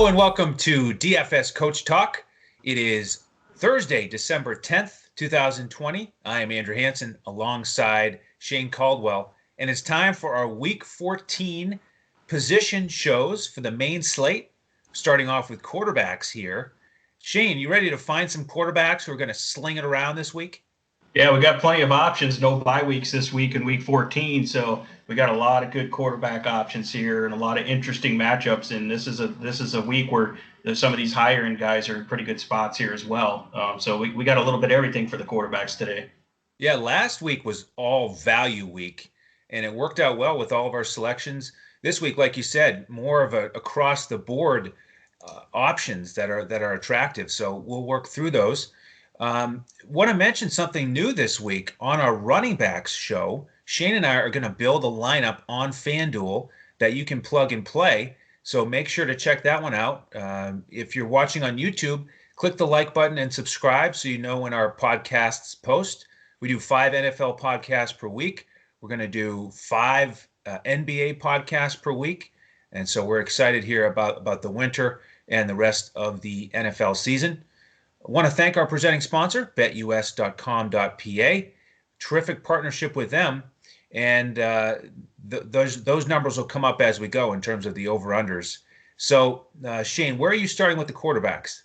Hello and welcome to DFS Coach Talk. It is Thursday, December 10th, 2020. I am Andrew Hansen alongside Shane Caldwell, and it's time for our Week 14 position shows for the main slate, starting off with quarterbacks here. Shane, you ready to find some quarterbacks who are going to sling it around this week? Yeah, we got plenty of options. No bye weeks this week in Week 14, so we got a lot of good quarterback options here and a lot of interesting matchups. And this is a week where some of these higher end guys are in pretty good spots here as well. So we got a little bit of everything for the quarterbacks today. Yeah, last week was all value week, and it worked out well with all of our selections. This week, like you said, more of a across the board options that are attractive. So we'll work through those. Want to mention something new this week on our running backs show. Shane and I are going to build a lineup on FanDuel that you can plug and play. So make sure to check that one out. If you're watching on YouTube, click the like button and subscribe so you know when our podcasts post. We do 5 NFL podcasts per week. We're going to do 5 NBA podcasts per week. And so we're excited here about the winter and the rest of the NFL season. I want to thank our presenting sponsor, BetUS.com.pa. Terrific partnership with them, and those numbers will come up as we go in terms of the over-unders. So, Shane, where are you starting with the quarterbacks?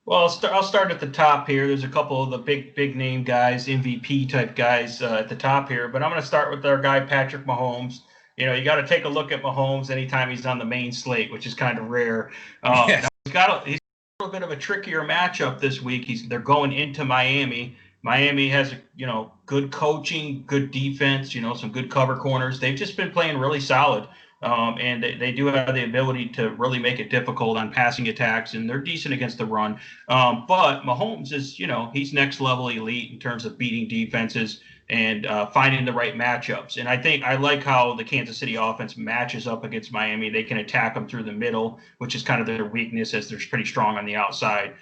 Well, I'll start at the top here. There's a couple of the big name guys, MVP type guys at the top here, but I'm going to start with our guy Patrick Mahomes. You know, you got to take a look at Mahomes anytime he's on the main slate, which is kind of rare. Yes. He's a little bit of a trickier matchup this week. They're going into Miami. Miami has good coaching, good defense, some good cover corners. They've just been playing really solid, and they do have the ability to really make it difficult on passing attacks, and they're decent against the run. But Mahomes is, he's next level elite in terms of beating defenses and finding the right matchups. And I like how the Kansas City offense matches up against Miami. They can attack them through the middle, which is kind of their weakness, as they're pretty strong on the outside,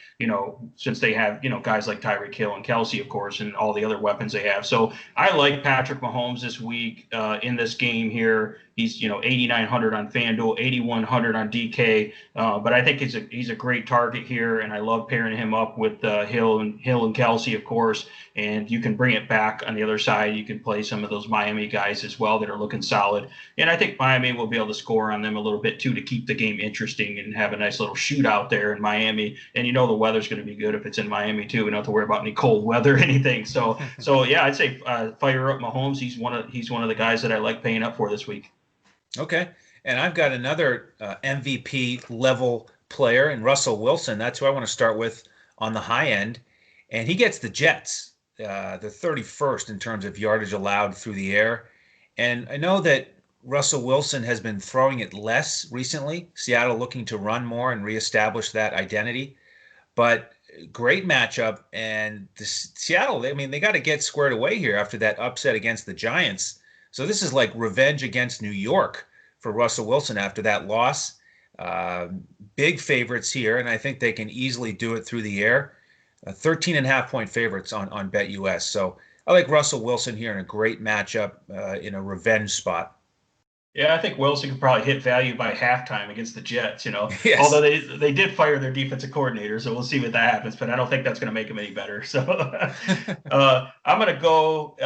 since they have, guys like Tyreek Hill and Kelsey, of course, and all the other weapons they have. So I like Patrick Mahomes this week in this game here. He's 8,900 on FanDuel, 8,100 on DK, but I think he's a great target here, and I love pairing him up with Hill and Kelsey, of course. And you can bring it back on the other side. You can play some of those Miami guys as well that are looking solid, and I think Miami will be able to score on them a little bit too to keep the game interesting and have a nice little shootout there in Miami. And the weather's going to be good if it's in Miami too. We don't have to worry about any cold weather or anything. So yeah, I'd say fire up Mahomes. He's one of the guys that I like paying up for this week. Okay. And I've got another MVP level player in Russell Wilson. That's who I want to start with on the high end. And he gets the Jets, the 31st in terms of yardage allowed through the air. And I know that Russell Wilson has been throwing it less recently. Seattle looking to run more and reestablish that identity. But great matchup. And Seattle, they got to get squared away here after that upset against the Giants. So this is like revenge against New York for Russell Wilson after that loss. Big favorites here, and I think they can easily do it through the air. 13.5-point favorites on BetUS. So I like Russell Wilson here in a great matchup in a revenge spot. Yeah, I think Wilson could probably hit value by halftime against the Jets, Yes. Although they did fire their defensive coordinator, so we'll see what that happens, but I don't think that's going to make him any better. So I'm going to go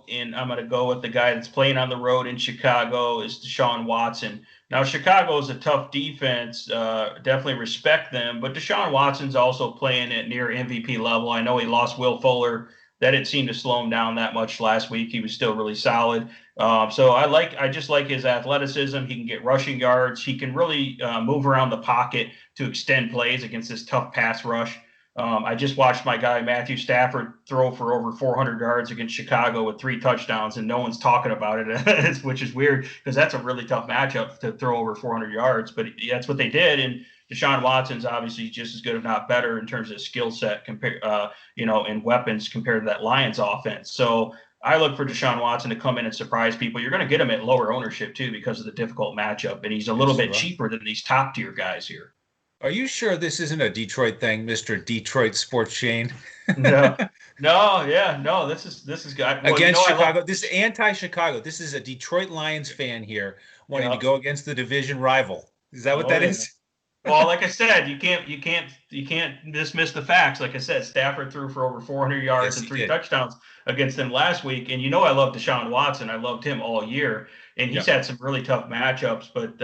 and I'm going to go with the guy that's playing on the road in Chicago is Deshawn Watson. Now, Chicago is a tough defense. Definitely respect them, but Deshawn Watson's also playing at near MVP level. I know he lost Will Fuller. That didn't seem to slow him down that much last week. He was still really solid. So I just like his athleticism. He can get rushing yards. He can really move around the pocket to extend plays against this tough pass rush. I just watched my guy Matthew Stafford throw for over 400 yards against Chicago with 3 touchdowns, and no one's talking about it, which is weird because that's a really tough matchup to throw over 400 yards. But that's what they did, and Deshaun Watson's obviously just as good, if not better, in terms of skill set and weapons compared to that Lions offense. So I look for Deshaun Watson to come in and surprise people. You're going to get him at lower ownership too because of the difficult matchup, and he's a little bit cheaper than these top tier guys here. Are you sure this isn't a Detroit thing, Mr. Detroit Sports Shane? No. This is against Chicago. This is anti-Chicago. This is a Detroit Lions fan here wanting to go against the division rival. Is that what Oh that yeah. is? Well, like I said, you can't dismiss the facts. Like I said, Stafford threw for over 400 yards Yes, and he three did. touchdowns against them last week. And you know I love Deshawn Watson. I loved him all year, and he's Yeah. had some really tough matchups. But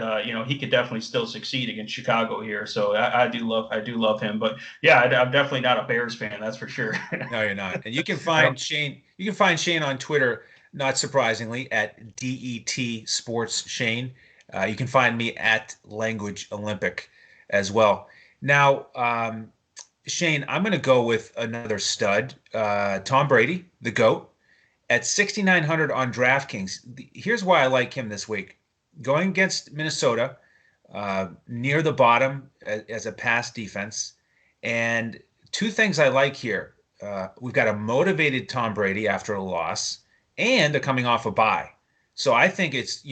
he could definitely still succeed against Chicago here. So I do love him. But yeah, I'm definitely not a Bears fan. That's for sure. No, you're not. And you can I don't. find Shane. You can find Shane on Twitter, not surprisingly, at DET Sports Shane. You can find me at Language Olympic as well. Now, Shane, I'm going to go with another stud, Tom Brady, the GOAT, at 6,900 on DraftKings. Here's why I like him this week. Going against Minnesota, near the bottom as a pass defense. And two things I like here. We've got a motivated Tom Brady after a loss and a coming off a bye. So I think it's,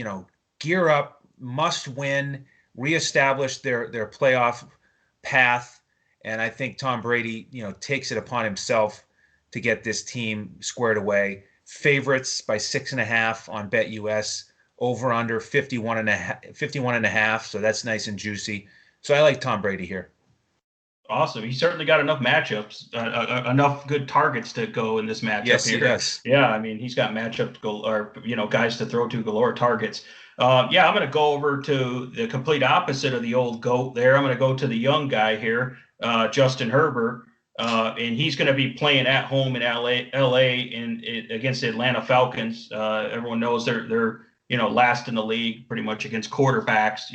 gear up, must win, reestablish their playoff path. And I think Tom Brady, takes it upon himself to get this team squared away. Favorites by 6.5 on BetUS, over under 51.5. So that's nice and juicy. So I like Tom Brady here. Awesome. He certainly got enough matchups, enough good targets to go in this matchup Yes, he here. does. Yeah, I mean, he's got matchup to go, or guys to throw to galore targets. Yeah, I'm going to go over to the complete opposite of the old goat there. I'm going to go to the young guy here, Justin Herbert, and he's going to be playing at home in LA against the Atlanta Falcons. Everyone knows they're last in the league pretty much against quarterbacks.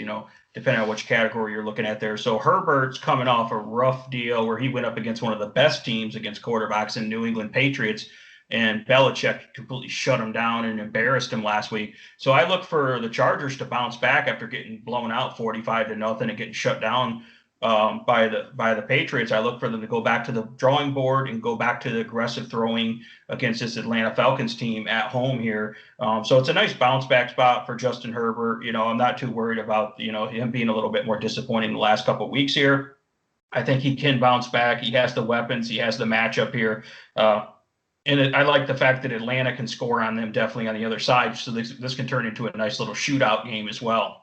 Depending on which category you're looking at there. So Herbert's coming off a rough deal where he went up against one of the best teams against quarterbacks in New England Patriots, and Belichick completely shut him down and embarrassed him last week. So I look for the Chargers to bounce back after getting blown out 45-0 and getting shut down by the Patriots. I look for them to go back to the drawing board and go back to the aggressive throwing against this Atlanta Falcons team at home here. So it's a nice bounce back spot for Justin Herbert. I'm not too worried about him being a little bit more disappointing the last couple of weeks here. I think he can bounce back. He has the weapons. He has the matchup here. I like the fact that Atlanta can score on them definitely on the other side. So this can turn into a nice little shootout game as well.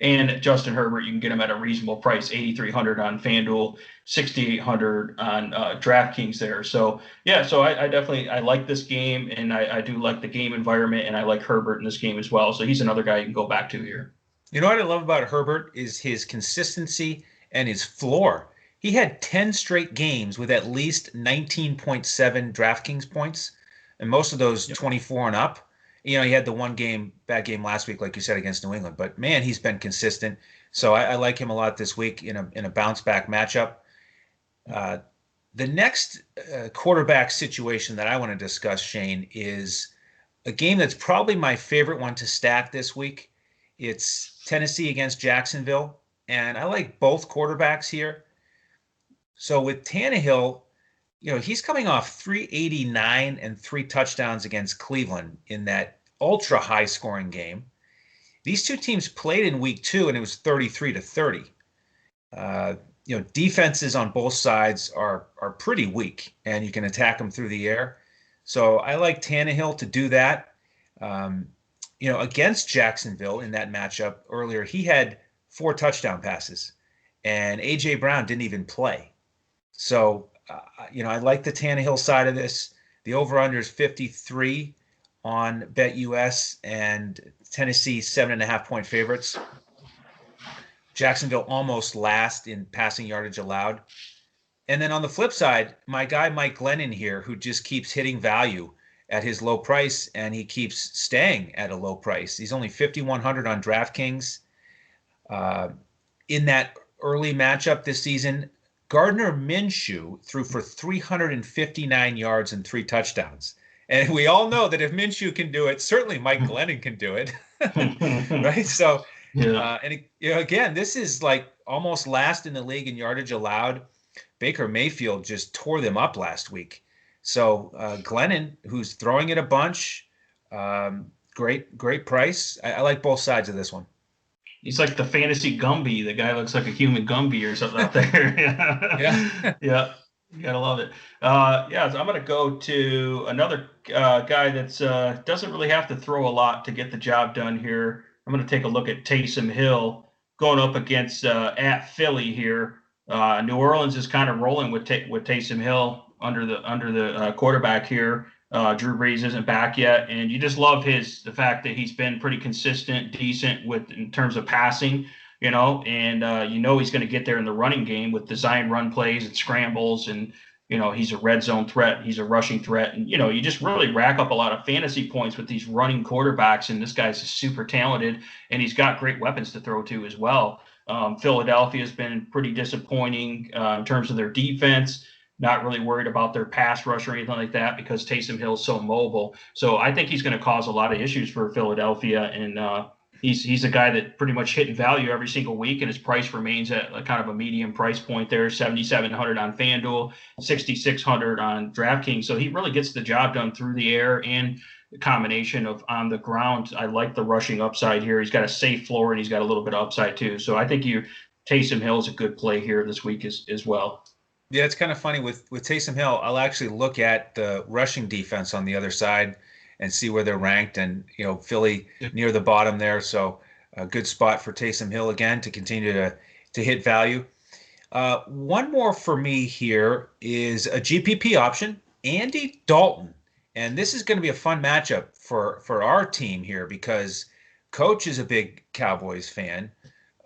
And Justin Herbert, you can get him at a reasonable price, 8,300 on FanDuel, 6,800 on DraftKings there. So yeah, so I definitely like this game, and I do like the game environment, and I like Herbert in this game as well. So he's another guy you can go back to here. You know what I love about Herbert is his consistency and his floor. He had 10 straight games with at least 19.7 DraftKings points, and most of those Yep. 24 and up. He had the bad game last week, like you said, against New England. But man, he's been consistent. So I like him a lot this week in a bounce back matchup. The next quarterback situation that I want to discuss, Shane, is a game that's probably my favorite one to stack this week. It's Tennessee against Jacksonville, and I like both quarterbacks here. So with Tannehill, he's coming off 389 and 3 touchdowns against Cleveland in that ultra high scoring game. These two teams played in week 2 and it was 33-30. Defenses on both sides are pretty weak and you can attack them through the air. So I like Tannehill to do that. Against Jacksonville in that matchup earlier, he had 4 touchdown passes and A.J. Brown didn't even play. So I like the Tannehill side of this. The over-under is 53 on BetUS, and Tennessee 7.5-point favorites. Jacksonville almost last in passing yardage allowed. And then on the flip side, my guy Mike Glennon here, who just keeps hitting value at his low price, and he keeps staying at a low price. He's only 5,100 on DraftKings. In that early matchup this season, Gardner Minshew threw for 359 yards and 3 touchdowns. And we all know that if Minshew can do it, certainly Mike Glennon can do it. Right? So, Yeah. again, this is like almost last in the league in yardage allowed. Baker Mayfield just tore them up last week. So Glennon, who's throwing it a bunch, great price. I like both sides of this one. He's like the fantasy Gumby. The guy looks like a human Gumby or something out there. Yeah. Yeah. You gotta love it. So I'm gonna go to another guy that's doesn't really have to throw a lot to get the job done here. I'm gonna take a look at Taysom Hill going up against at Philly here. New Orleans is kind of rolling with Taysom Hill under the quarterback here. Drew Brees isn't back yet, and you just love the fact that he's been pretty consistent, decent in terms of passing, and he's going to get there in the running game with design run plays and scrambles, and he's a red zone threat, he's a rushing threat, and you just really rack up a lot of fantasy points with these running quarterbacks, and this guy's super talented, and he's got great weapons to throw to as well. Philadelphia has been pretty disappointing in terms of their defense. Not really worried about their pass rush or anything like that because Taysom Hill is so mobile. So I think he's going to cause a lot of issues for Philadelphia, and he's a guy that pretty much hit value every single week, and his price remains at kind of a medium price point there, $7,700 on FanDuel, $6,600 on DraftKings. So he really gets the job done through the air and the combination of on the ground. I like the rushing upside here. He's got a safe floor and he's got a little bit of upside too. So I think Taysom Hill is a good play here this week as well. Yeah, it's kind of funny with Taysom Hill. I'll actually look at the rushing defense on the other side and see where they're ranked. And Philly near the bottom there, so a good spot for Taysom Hill again to continue to hit value. One more for me here is a GPP option, Andy Dalton. And this is going to be a fun matchup for our team here because Coach is a big Cowboys fan,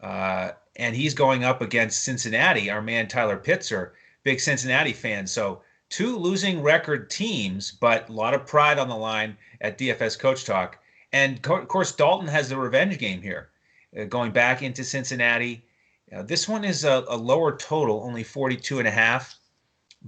and he's going up against Cincinnati. Our man Tyler Pitzer, big Cincinnati fan. So two losing record teams, but a lot of pride on the line at DFS Coach Talk. And of course, Dalton has the revenge game here, going back into Cincinnati. This one is a lower total, only 42.5.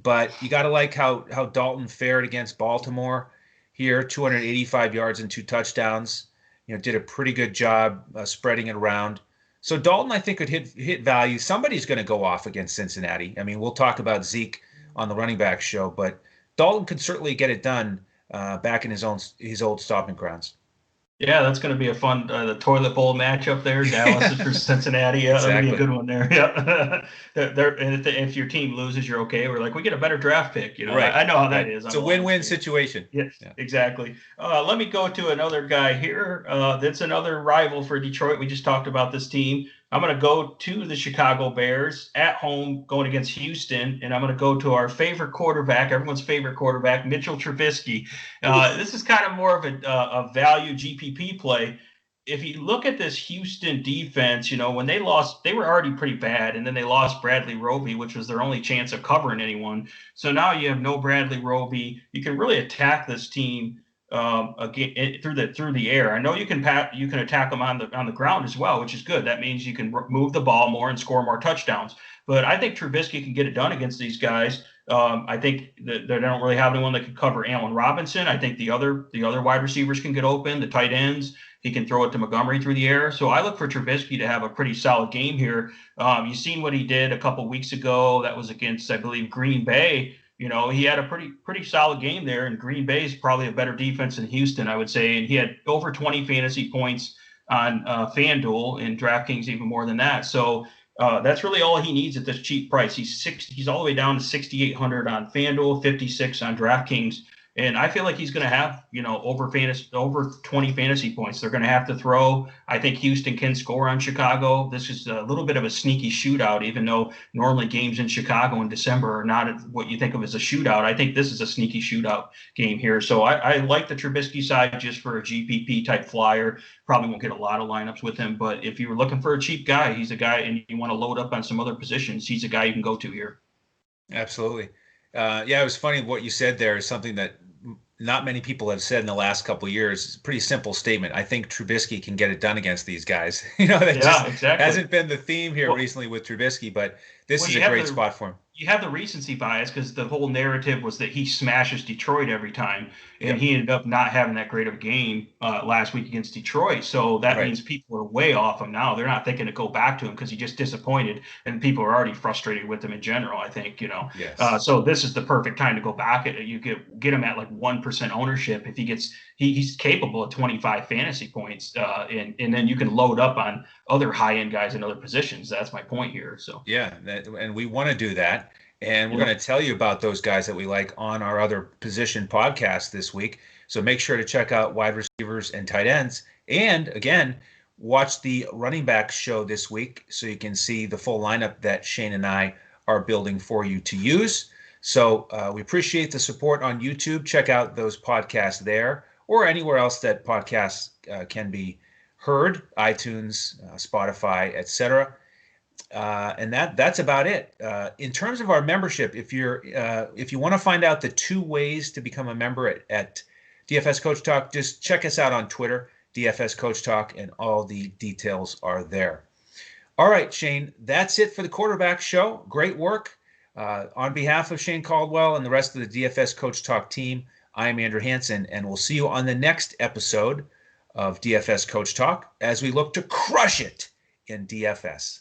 But you got to like how Dalton fared against Baltimore here, 285 yards and 2 touchdowns. Did a pretty good job spreading it around. So Dalton, I think, could hit value. Somebody's going to go off against Cincinnati. I mean, we'll talk about Zeke on the running back show, but Dalton could certainly get it done back in his old stomping grounds. Yeah, that's going to be a fun the toilet bowl matchup there, Dallas versus Cincinnati. Yeah, exactly. That'll be a good one there. Yeah, and if your team loses, you're okay. We're like, we get a better draft pick. Right. I know how that is. It's a win-win situation. Yes, yeah. Exactly. Let me go to another guy here. That's another rival for Detroit. We just talked about this team. I'm going to go to the Chicago Bears at home going against Houston, and I'm going to go to our favorite quarterback, everyone's favorite quarterback, Mitchell Trubisky. This is kind of more of a value GPP play. If you look at this Houston defense, when they lost, they were already pretty bad, and then they lost Bradley Roby, which was their only chance of covering anyone. So now you have no Bradley Roby. You can really attack this team again through the air. I know you can attack them on the ground as well, which is good. That means you can move the ball more and score more touchdowns. But I think Trubisky can get it done against these guys. I think that they don't really have anyone that can cover Allen Robinson. I think the other wide receivers can get open, the tight ends. He can throw it to Montgomery through the air. So I look for Trubisky to have a pretty solid game here. You've seen what he did a couple weeks ago. That was against, I believe, Green Bay. He had a pretty solid game there, and Green Bay is probably a better defense than Houston, I would say. And he had over 20 fantasy points on FanDuel, and DraftKings even more than that. So that's really all he needs at this cheap price. He's all the way down to 6,800 on FanDuel, 56 on DraftKings. And I feel like he's going to have, over 20 fantasy points. They're going to have to throw. I think Houston can score on Chicago. This is a little bit of a sneaky shootout, even though normally games in Chicago in December are not what you think of as a shootout. I think this is a sneaky shootout game here. So I like the Trubisky side just for a GPP type flyer. Probably won't get a lot of lineups with him. But if you were looking for a cheap guy, he's a guy, and you want to load up on some other positions, he's a guy you can go to here. Absolutely. It was funny what you said there is something that not many people have said in the last couple of years. It's a pretty simple statement. I think Trubisky can get it done against these guys. Exactly. Hasn't been the theme here recently with Trubisky, but this is a great spot for him. You have the recency bias because the whole narrative was that he smashes Detroit every time, and he ended up not having that great of a game last week against Detroit. So that means people are way off him now. They're not thinking to go back to him because he just disappointed, and people are already frustrated with him in general, I think, Yes. So this is the perfect time to go back. You get him at like 1% ownership. If he's capable of 25 fantasy points, and then you can load up on other high-end guys in other positions. That's my point here. So and we want to do that. And we're going to tell you about those guys that we like on our other position podcast this week. So make sure to check out wide receivers and tight ends. And again, watch the running back show this week so you can see the full lineup that Shane and I are building for you to use. So we appreciate the support on YouTube. Check out those podcasts there or anywhere else that podcasts can be heard, iTunes, Spotify, etc. And that's about it. In terms of our membership, if you want to find out the 2 ways to become a member at DFS Coach Talk, just check us out on Twitter, DFS Coach Talk, and all the details are there. All right, Shane, that's it for the quarterback show. Great work. On behalf of Shane Caldwell and the rest of the DFS Coach Talk team, I am Andrew Hansen, and we'll see you on the next episode of DFS Coach Talk as we look to crush it in DFS.